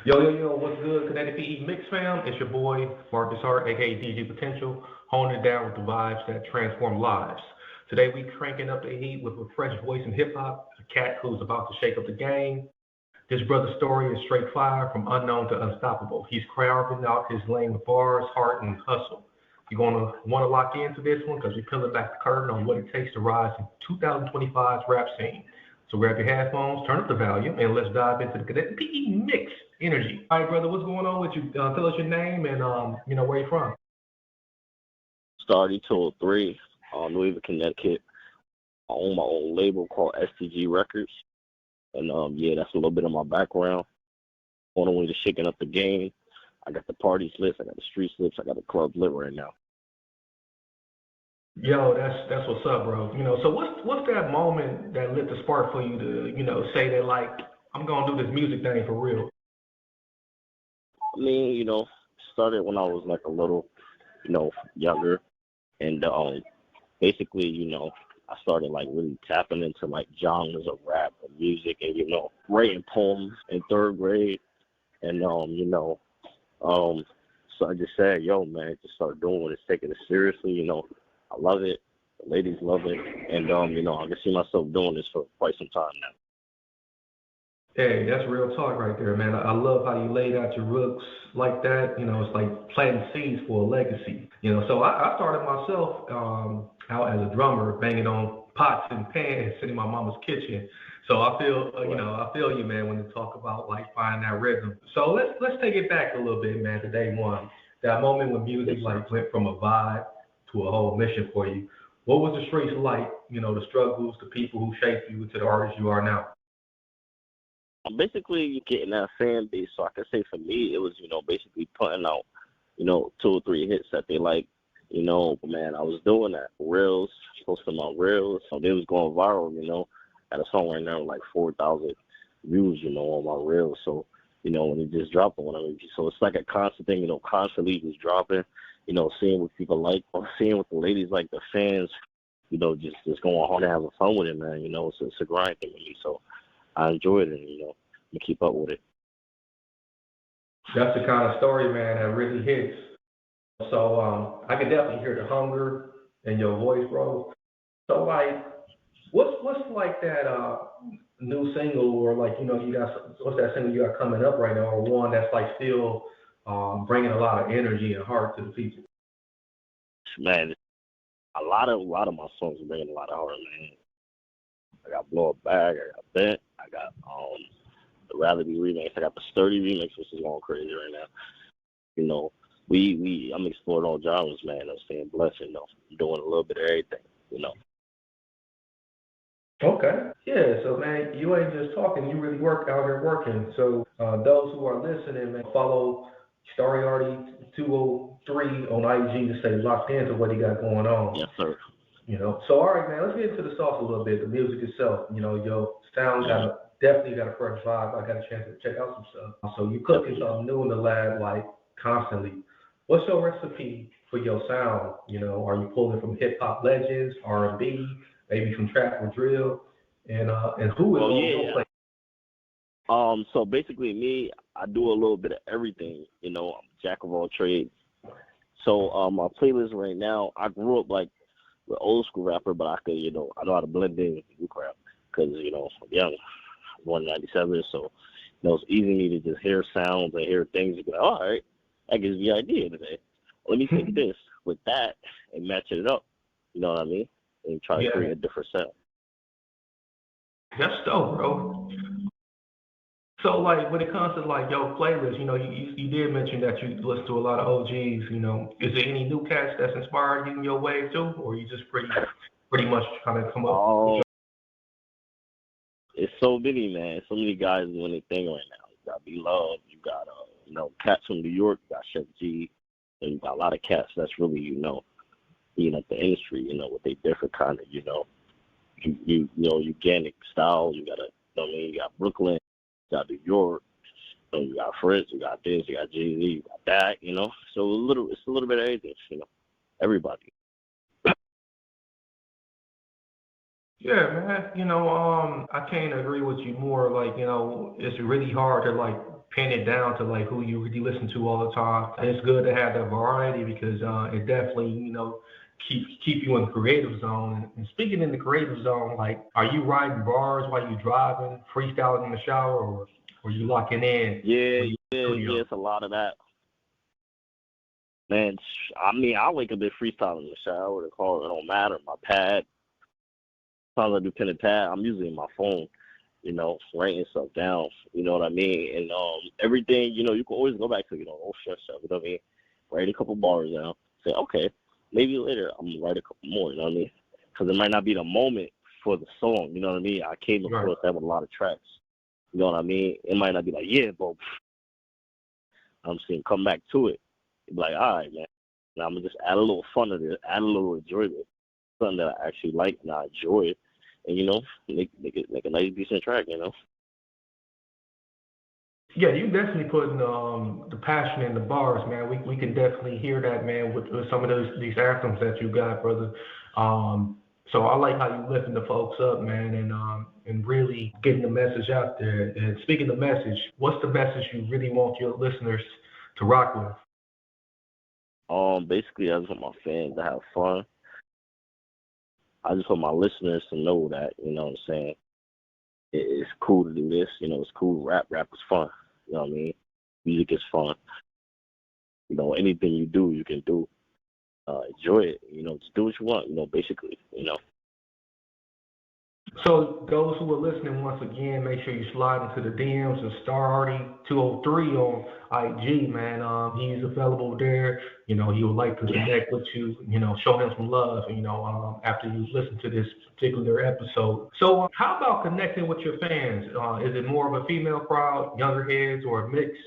Yo, what's good, Kinetic MIXX fam? It's your boy, Marcus Hart, aka DJ Potential, honing it down with the vibes that transform lives. Today we cranking up the heat with a fresh voice in hip hop, a cat who's about to shake up the game. This brother's story is straight fire from unknown to unstoppable. He's carving out his lane with bars, heart, and hustle. You're gonna want to lock into this one because we're peeling back the curtain on what it takes to rise in 2025's rap scene. So grab your headphones, turn up the volume, and let's dive into the Kinetic Mix energy. All right, brother, what's going on with you? Tell us your name and where you from. Stararty203, Louisville, Connecticut. I own my own label called STG Records. And yeah, that's a little bit of my background. On the way to shaking up the game. I got the parties lit, I got the streets lit, I got the club lit right now. Yo, that's what's up, bro. So what's that moment that lit the spark for you to, say that like I'm gonna do this music thing for real? I mean, started when I was like a little, younger, and basically, I started like really tapping into like genres of rap and music, and writing poems in third grade, and so I just said, yo, man, just start doing it, taking it seriously, I love it, the ladies love it, and I can see myself doing this for quite some time now. Hey, that's real talk right there, man. I love how you laid out your roots like that. It's like planting seeds for a legacy. So I started myself out as a drummer, banging on pots and pans, sitting in my mama's kitchen. So I feel, I feel you, man, when you talk about like finding that rhythm. So let's take it back a little bit, man, to day one. That moment when music like went from a vibe to a whole mission for you. What was the streets like? The struggles, the people who shaped you to the artist you are now. Basically, getting that fan base. So I can say for me, it was, basically putting out, 2 or 3 hits that they like. Man, I was doing that. Reels, posting my reels. So they was going viral, At a song right now with like 4,000 views, on my reels. So, when it just dropped on whatever. So it's like a constant thing, constantly just dropping, seeing what people like, or seeing what the ladies like, the fans, just going hard and having fun with it, man. It's a grind thing with me. So I enjoyed it, and, I keep up with it. That's the kind of story, man, that really hits. So I can definitely hear the hunger in your voice, bro. So like, what's like that new single, or like you got what's that single you got coming up right now, or one that's like still bringing a lot of energy and heart to the people? Man, a lot of my songs are bringing a lot of heart, man. I got Blow Up Bag, I got Bent, I got the Rather Be remix, I got the Sturdy remix, which is going crazy right now. I'm exploring all genres, man. I'm staying blessed, doing a little bit of everything, Okay. Yeah, so man, you ain't just talking, you really work out here working. So those who are listening, man, follow Stararty203 on IG to stay locked into what he got going on. Yes, sir. So all right, man, let's get into the sauce a little bit, the music itself. Your sound definitely got a fresh vibe. I got a chance to check out some stuff. So you cooking something new in the lab like constantly. What's your recipe for your sound? Are you pulling from hip hop legends, R&B, maybe from trap or drill? And who is on your plate? So basically me, I do a little bit of everything, I'm a jack of all trades. So my playlist right now, I grew up like with old school rapper, but I could, I know how to blend in with new crap because, I'm young, I'm born in 97, so, it's easy for me to just hear sounds and hear things and go, all right, that gives me an idea today. Let me take this with that and match it up, you know what I mean? And try to create a different sound. That's dope, bro. So, like, when it comes to like your playlist, you did mention that you listen to a lot of OGs. Is there any new cats that's inspired you in your way too, or you just pretty much kind of come up? It's so many, man. So many guys doing their thing right now. You got B Love. You got cats from New York. You got Chef G. And you got a lot of cats that's really being at the industry. With they different kind of organic styles. You got you got Brooklyn. You got New York, you got Fritz, you got this, you got Jay-Z, you got that, So it's a little bit of everything, everybody. Yeah, man. I can't agree with you more. Like, it's really hard to like pin it down to like who you really listen to all the time. And it's good to have that variety because it definitely, keep you in the creative zone. And speaking in the creative zone, like, are you writing bars while you driving, freestyling in the shower, or you locking in? Yeah, it's a lot of that. Man, I mean, I wake up and freestyle in the shower, the car, it don't matter. My pad, sometimes I do pen and pad. I'm usually in my phone, writing stuff down. You know what I mean? And everything, you can always go back to, oh, shut up. You know what I mean? Write a couple bars down. Say, okay, maybe later I'm going to write a couple more, you know what I mean? Because it might not be the moment for the song, you know what I mean? I came across that with a lot of tracks. You know what I mean? It might not be like, yeah, but I'm saying come back to it. Be like, all right, man. And I'm gonna just add a little fun to it, add a little enjoyment, something that I actually like and I enjoy it, and make a nice decent track, Yeah, you definitely putting the passion in the bars, man. We can definitely hear that, man, with some of these anthems that you got, brother. So I like how you lifting the folks up, man, and really getting the message out there. And speaking of message, what's the message you really want your listeners to rock with? Basically, I just want my fans to have fun. I just want my listeners to know that, you know what I'm saying, it's cool to do this, it's cool to rap. Rap is fun, you know what I mean? Music is fun. Anything you do, you can do. Enjoy it, just do what you want, basically. So those who are listening, once again, make sure you slide into the DMs of Stararty203 on IG, man. He's available there. He would like to connect with you, show him some love, after you listen to this particular episode. So how about connecting with your fans? Is it more of a female crowd, younger heads, or a mix?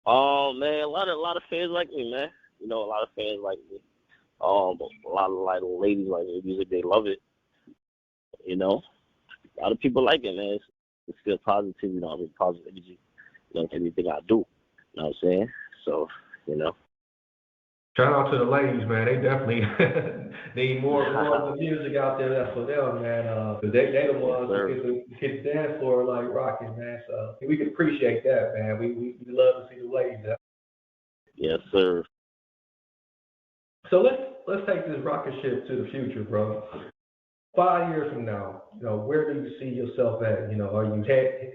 Man, a lot of fans like me, man. A lot of fans like me. A lot of like ladies like me. Music, they love it. A lot of people like it, man. It's still positive, I mean, positive energy, everything I do. You know what I'm saying? So, Shout out to the ladies, man. They definitely need more of the music out there. That's for them, man. They the ones who hit the dance floor like rocking, man. So we can appreciate that, man. We love to see the ladies out. Yes, sir. So let's take this rocket ship to the future, bro. 5 years from now, where do you see yourself at? Are you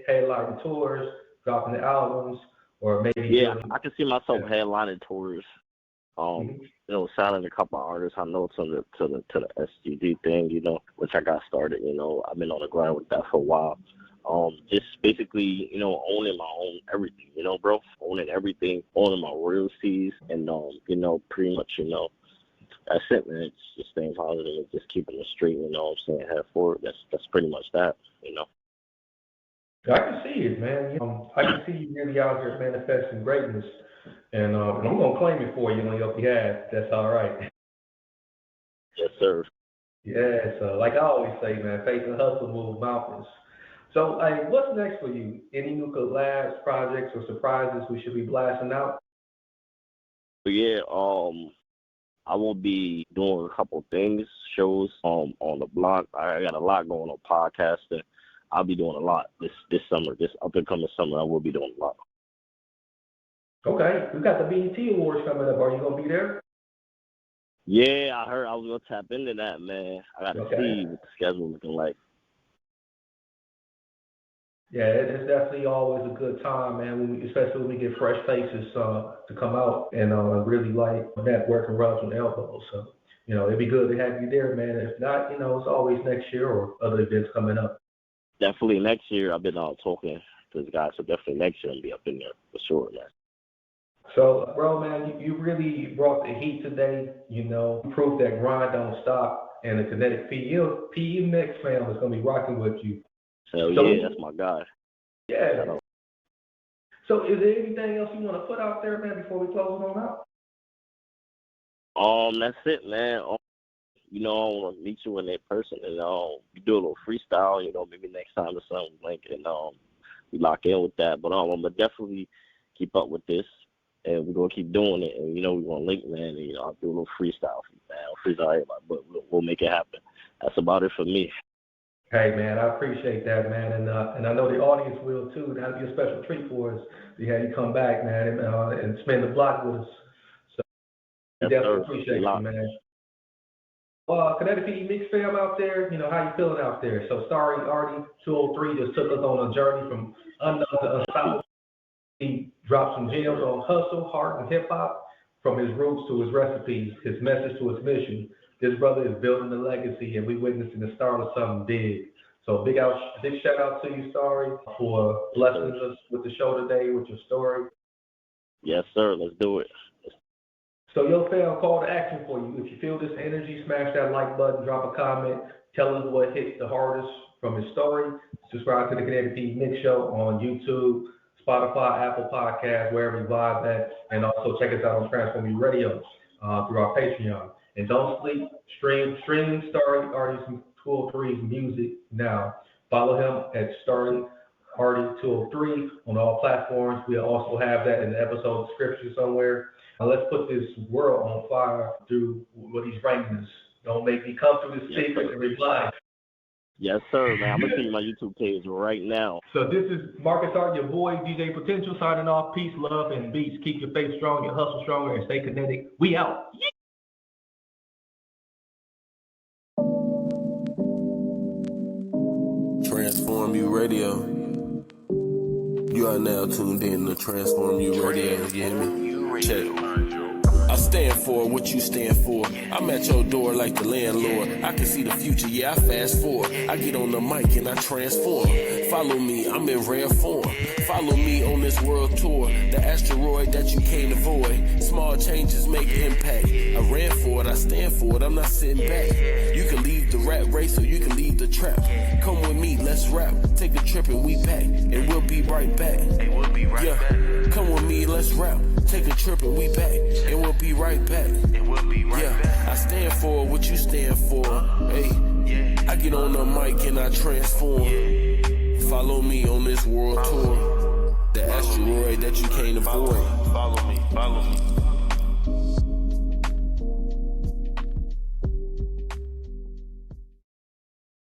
headlining tours, dropping the albums, or maybe? Yeah, I can see myself headlining tours. Signing a couple of artists I know to the SGD thing, which I got started. I've been on the grind with that for a while. Just basically, owning my own everything, bro, owning everything, owning my royalties, and pretty much, that's it, man. It's just staying positive and just keeping it straight, head forward. That's pretty much that, I can see it, man. I can see you really out here manifesting greatness, and I'm gonna claim it for you on your behalf. That's all right. Yes, sir. Yeah. So, like I always say, man, faith and hustle move mountains. So, what's next for you? Any new collabs, projects, or surprises we should be blasting out? But yeah, I will be doing a couple things, shows on the block. I got a lot going on podcasting. I'll be doing a lot this summer, this up and coming summer. I will be doing a lot. Okay, we got the BET Awards coming up. Are you gonna be there? Yeah, I heard I was gonna tap into that, man. I gotta see what the schedule looking like. Yeah, it's definitely always a good time, man. Especially when we get fresh faces to come out and really like network and rub some elbows. So, it'd be good to have you there, man. If not, it's always next year or other events coming up. Definitely next year. I've been talking to this guy, so definitely next year I'll be up in there for sure, man. So, bro, man, you really brought the heat today. Proof that grind don't stop, and the Kinetic PE Mix fam is gonna be rocking with you. Hell yeah, that's my guy. Yeah. So is there anything else you want to put out there, man, before we close on out? That's it, man. I want to meet you in person and we do a little freestyle, maybe next time or something like, and we lock in with that. But I'm gonna definitely keep up with this, and we're gonna keep doing it. And we're gonna link, man. And I'll do a little freestyle for you, man. I'll freestyle everybody, but we'll make it happen. That's about it for me. Hey man, I appreciate that, man, and I know the audience will too. That'll be a special treat for us to have you come back, man, and spend the block with us. So we Yes, definitely sir. appreciate you, Lock. man. Kinetic MIXX fam out there, how you feeling out there? So Stararty203 just took us on a journey from unknown to unstoppable. He dropped some gems on hustle, heart, and hip hop, from his roots to his recipes, his message to his mission. This brother is building a legacy, and we witnessing the start of something big. So big shout out to you, Starry, for blessing us with the show today, with your story. Yes, sir. Let's do it. So yo fam, call to action for you. If you feel this energy, smash that like button, drop a comment, tell us what hit the hardest from his story. Subscribe to the Kinetic MIXX Show on YouTube, Spotify, Apple Podcasts, wherever you vibe at, and also check us out on Transform You Radio through our Patreon. And don't sleep, stream Stararty203’s music now. Follow him at Stararty203 on all platforms. We'll also have that in the episode description somewhere. Let's put this world on fire through what he's bringing us. Don't make me come through the secret and reply. Yes, sir, man. I'm going to see my YouTube page right now. So this is Marcus Art, your boy, DJ Potential, signing off. Peace, love, and beats. Keep your faith strong, your hustle stronger, and stay kinetic. We out. Transform You Radio. You are now tuned in to Transform You Radio. You hear me? Check. I stand for what you stand for. I'm at your door like the landlord. I can see the future, yeah, I fast forward. I get on the mic and I transform. Follow me, I'm in rare form. Follow me on this world tour. The asteroid that you can't avoid. Small changes make impact. I ran for it, I stand for it, I'm not sitting back. You can leave the rat race or you can leave the trap. Come with me, let's rap. Take a trip and we pack. And we'll be right back. Yeah, come with me, let's rap. Take a trip and we back. And we'll be right back. Yeah, I stand for what you stand for. Hey, I get on the mic and I transform. Follow me on this world tour. The asteroid that you can't avoid. Follow me.